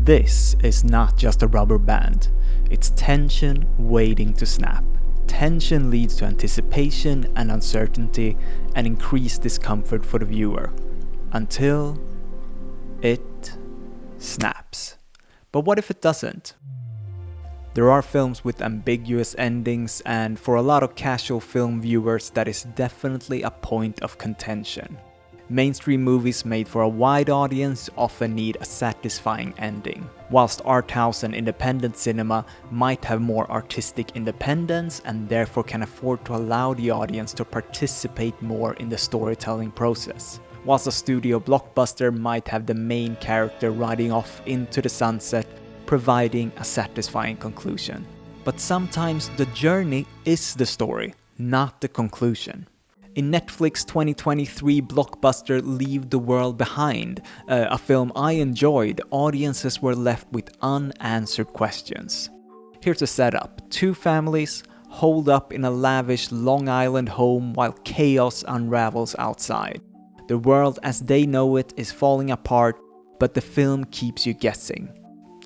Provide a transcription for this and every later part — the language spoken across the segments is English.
This is not just a rubber band, it's tension waiting to snap. Tension leads to anticipation and uncertainty and increased discomfort for the viewer, until it snaps. But what if it doesn't? There are films with ambiguous endings, and for a lot of casual film viewers that is definitely a point of contention. Mainstream movies made for a wide audience often need a satisfying ending, whilst art house and independent cinema might have more artistic independence and therefore can afford to allow the audience to participate more in the storytelling process. Whilst a studio blockbuster might have the main character riding off into the sunset, providing a satisfying conclusion. But sometimes the journey is the story, not the conclusion. In Netflix 2023 blockbuster Leave the World Behind, a film I enjoyed, audiences were left with unanswered questions. Here's a setup. Two families holed up in a lavish Long Island home while chaos unravels outside. The world as they know it is falling apart, but the film keeps you guessing.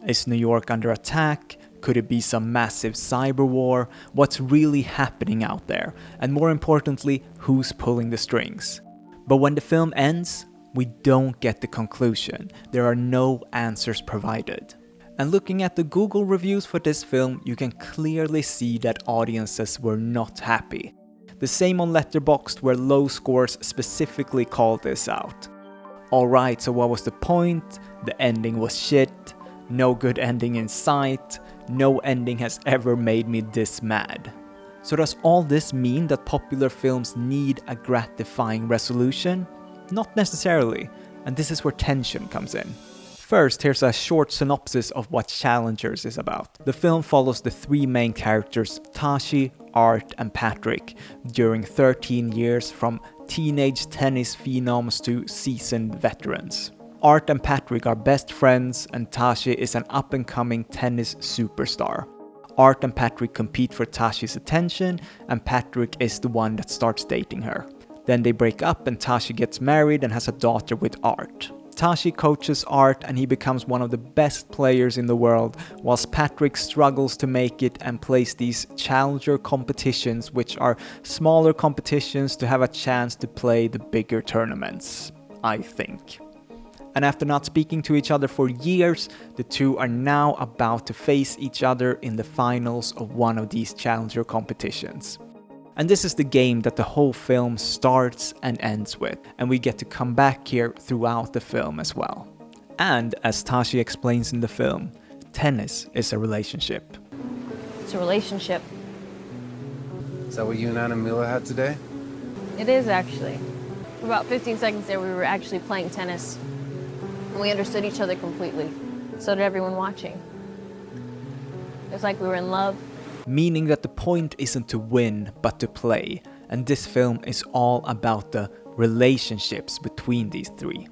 Is New York under attack? Could it be some massive cyber war? What's really happening out there? And more importantly, who's pulling the strings? But when the film ends, we don't get the conclusion. There are no answers provided. And looking at the Google reviews for this film, you can clearly see that audiences were not happy. The same on Letterboxd, where low scores specifically called this out. Alright, so what was the point? The ending was shit. No good ending in sight. No ending has ever made me this mad. So does all this mean that popular films need a gratifying resolution? Not necessarily, and this is where tension comes in. First, here's a short synopsis of what Challengers is about. The film follows the three main characters, Tashi, Art, and Patrick, during 13 years from teenage tennis phenoms to seasoned veterans. Art and Patrick are best friends, and Tashi is an up-and-coming tennis superstar. Art and Patrick compete for Tashi's attention, and Patrick is the one that starts dating her. Then they break up and Tashi gets married and has a daughter with Art. Tashi coaches Art and he becomes one of the best players in the world, whilst Patrick struggles to make it and plays these challenger competitions, which are smaller competitions to have a chance to play the bigger tournaments, I think. And after not speaking to each other for years, the two are now about to face each other in the finals of one of these challenger competitions. And this is the game that the whole film starts and ends with, and we get to come back here throughout the film as well. And as Tashi explains in the film, tennis is a relationship. It's a relationship. Is that what you and Anna Mila had today? It is, actually. For about 15 seconds there, we were actually playing tennis. And we understood each other completely. So did everyone watching. It was like we were in love. Meaning that the point isn't to win, but to play. And this film is all about the relationships between these three.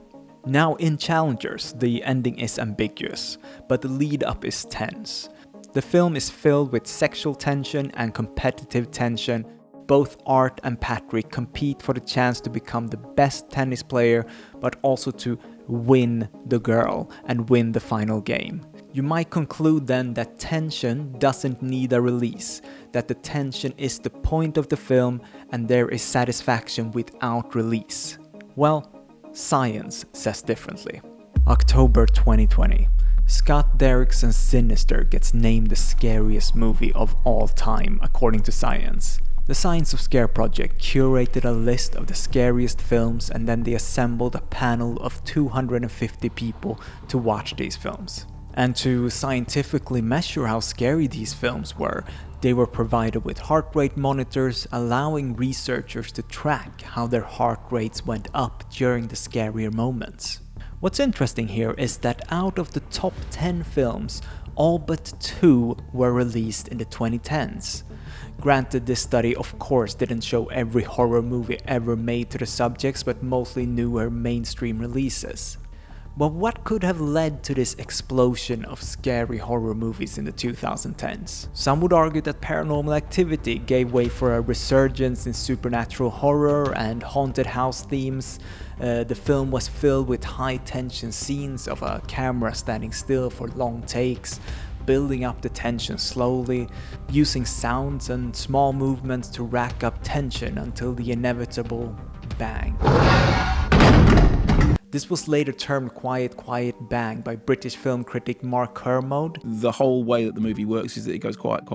Now in Challengers, the ending is ambiguous, but the lead up is tense. The film is filled with sexual tension and competitive tension. Both Art and Patrick compete for the chance to become the best tennis player, but also to win the girl and win the final game. You might conclude then that tension doesn't need a release, that the tension is the point of the film and there is satisfaction without release. Well, science says differently. October 2020. Scott Derrickson's Sinister gets named the scariest movie of all time according to Science. The Science of Scare project curated a list of the scariest films and then they assembled a panel of 250 people to watch these films. And to scientifically measure how scary these films were, they were provided with heart rate monitors, allowing researchers to track how their heart rates went up during the scarier moments. What's interesting here is that out of the top 10 films, all but 2 were released in the 2010s. Granted, this study of course didn't show every horror movie ever made to the subjects, but mostly newer mainstream releases. Well, what could have led to this explosion of scary horror movies in the 2010s? Some would argue that Paranormal Activity gave way for a resurgence in supernatural horror and haunted house themes. The film was filled with high-tension scenes of a camera standing still for long takes, building up the tension slowly, using sounds and small movements to rack up tension until the inevitable bang. This was later termed Quiet Quiet Bang by British film critic Mark Kermode. The whole way that the movie works is that it goes quite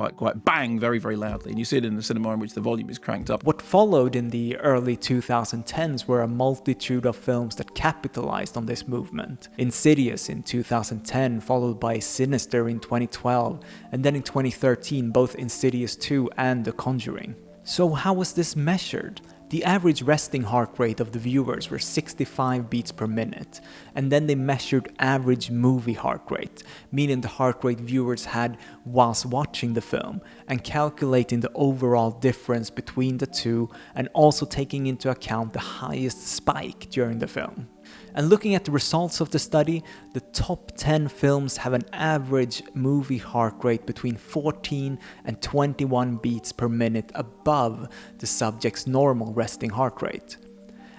bang very, very loudly, and you see it in the cinema in which the volume is cranked up. What followed in the early 2010s were a multitude of films that capitalized on this movement. Insidious in 2010, followed by Sinister in 2012, and then in 2013 both Insidious 2 and The Conjuring. So how was this measured? The average resting heart rate of the viewers were 65 beats per minute, and then they measured average movie heart rate, meaning the heart rate viewers had whilst watching the film, and calculating the overall difference between the two, and also taking into account the highest spike during the film. And looking at the results of the study, the top 10 films have an average movie heart rate between 14 and 21 beats per minute above the subject's normal resting heart rate,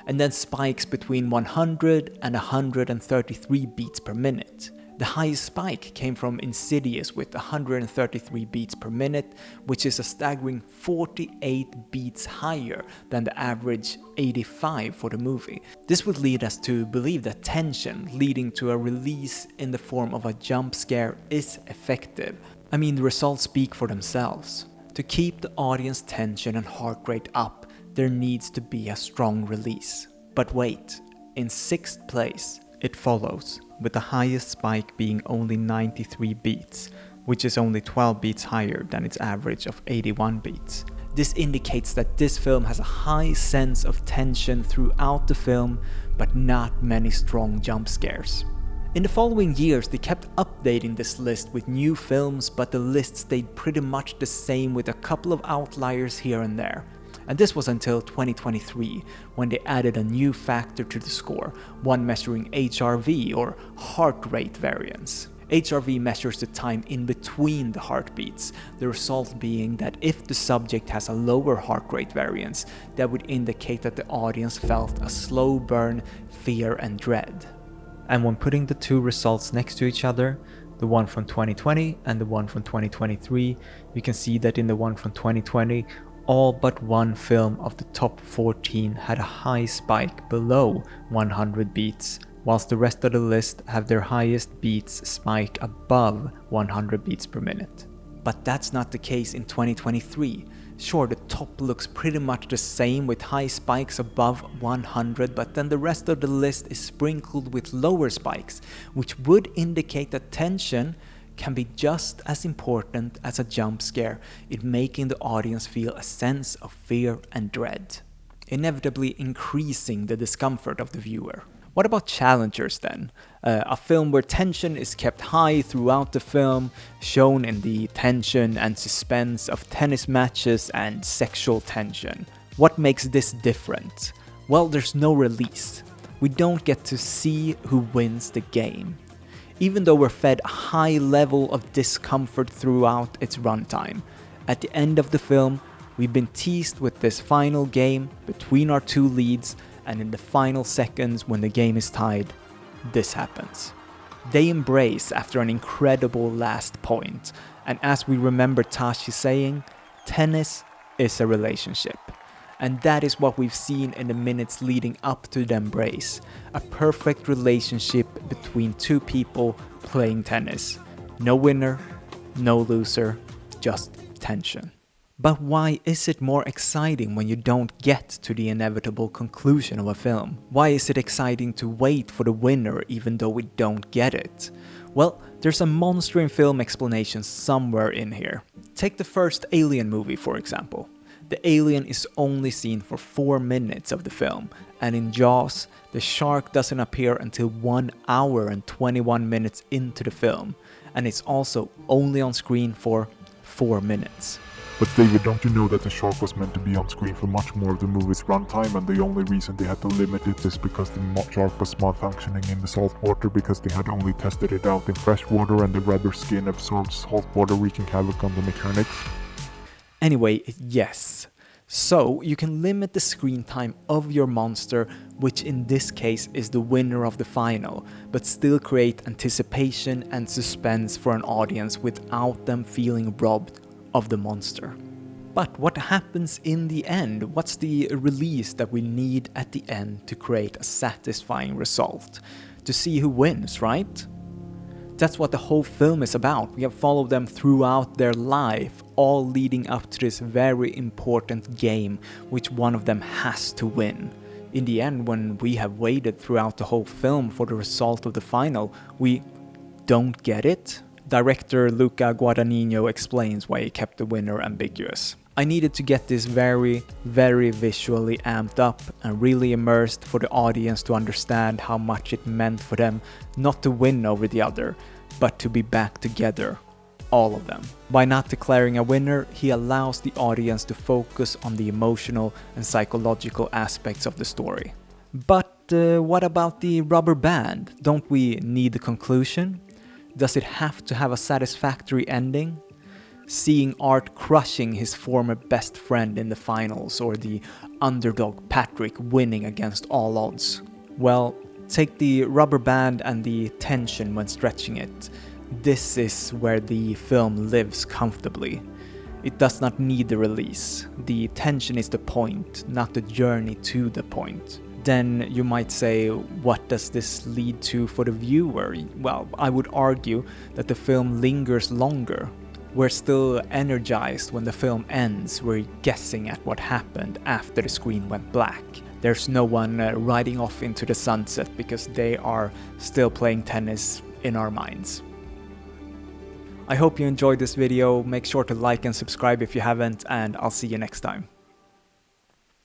and then spikes between 100 and 133 beats per minute. The highest spike came from Insidious with 133 beats per minute, which is a staggering 48 beats higher than the average 85 for the movie. This would lead us to believe that tension leading to a release in the form of a jump scare is effective. I mean, the results speak for themselves. To keep the audience tension and heart rate up, there needs to be a strong release. But wait, in 6th place, it follows, with the highest spike being only 93 beats, which is only 12 beats higher than its average of 81 beats. This indicates that this film has a high sense of tension throughout the film, but not many strong jump scares. In the following years, they kept updating this list with new films, but the list stayed pretty much the same with a couple of outliers here and there. And this was until 2023, when they added a new factor to the score, one measuring HRV or heart rate variance. HRV measures the time in between the heartbeats, the result being that if the subject has a lower heart rate variance, that would indicate that the audience felt a slow burn, fear and dread. And when putting the two results next to each other, the one from 2020 and the one from 2023, you can see that in the one from 2020, all but one film of the top 14 had a high spike below 100 beats, whilst the rest of the list have their highest beats spike above 100 beats per minute. But that's not the case in 2023. Sure, the top looks pretty much the same with high spikes above 100, but then the rest of the list is sprinkled with lower spikes, which would indicate that tension can be just as important as a jump scare in making the audience feel a sense of fear and dread, inevitably increasing the discomfort of the viewer. What about challengers then? A film where tension is kept high throughout the film, shown in the tension and suspense of tennis matches and sexual tension. What makes this different? Well, there's no release. We don't get to see who wins the game, even though we're fed a high level of discomfort throughout its runtime. At the end of the film, we've been teased with this final game between our two leads, and in the final seconds when the game is tied, this happens. They embrace after an incredible last point, and as we remember Tashi saying, tennis is a relationship. And that is what we've seen in the minutes leading up to the embrace. A perfect relationship between two people playing tennis. No winner, no loser, just tension. But why is it more exciting when you don't get to the inevitable conclusion of a film? Why is it exciting to wait for the winner even though we don't get it? Well, there's a monster in film explanation somewhere in here. Take the first Alien movie, for example. The alien is only seen for 4 minutes of the film, and in Jaws, the shark doesn't appear until 1 hour and 21 minutes into the film, and it's also only on screen for 4 minutes. But David, don't you know that the shark was meant to be on screen for much more of the movie's runtime, and the only reason they had to limit it is because the shark was malfunctioning in the salt water because they had only tested it out in fresh water and the rubber skin absorbed salt water, wreaking havoc on the mechanics? Anyway, yes. So you can limit the screen time of your monster, which in this case is the winner of the final, but still create anticipation and suspense for an audience without them feeling robbed of the monster. But what happens in the end? What's the release that we need at the end to create a satisfying result? To see who wins, right? That's what the whole film is about. We have followed them throughout their life, all leading up to this very important game, which one of them has to win. In the end, when we have waited throughout the whole film for the result of the final, we don't get it. Director Luca Guadagnino explains why he kept the winner ambiguous. I needed to get this very visually amped up and really immersed for the audience to understand how much it meant for them not to win over the other, but to be back together, all of them. By not declaring a winner, he allows the audience to focus on the emotional and psychological aspects of the story. But what about the rubber band? Don't we need the conclusion? Does it have to have a satisfactory ending? Seeing Art crushing his former best friend in the finals, or the underdog Patrick winning against all odds? Well, take the rubber band and the tension when stretching it. This is where the film lives comfortably. It does not need the release. The tension is the point, not the journey to the point. Then you might say, what does this lead to for the viewer? Well, I would argue that the film lingers longer. We're still energized when the film ends. We're guessing at what happened after the screen went black. There's no one riding off into the sunset because they are still playing tennis in our minds. I hope you enjoyed this video. Make sure to like and subscribe if you haven't, and I'll see you next time.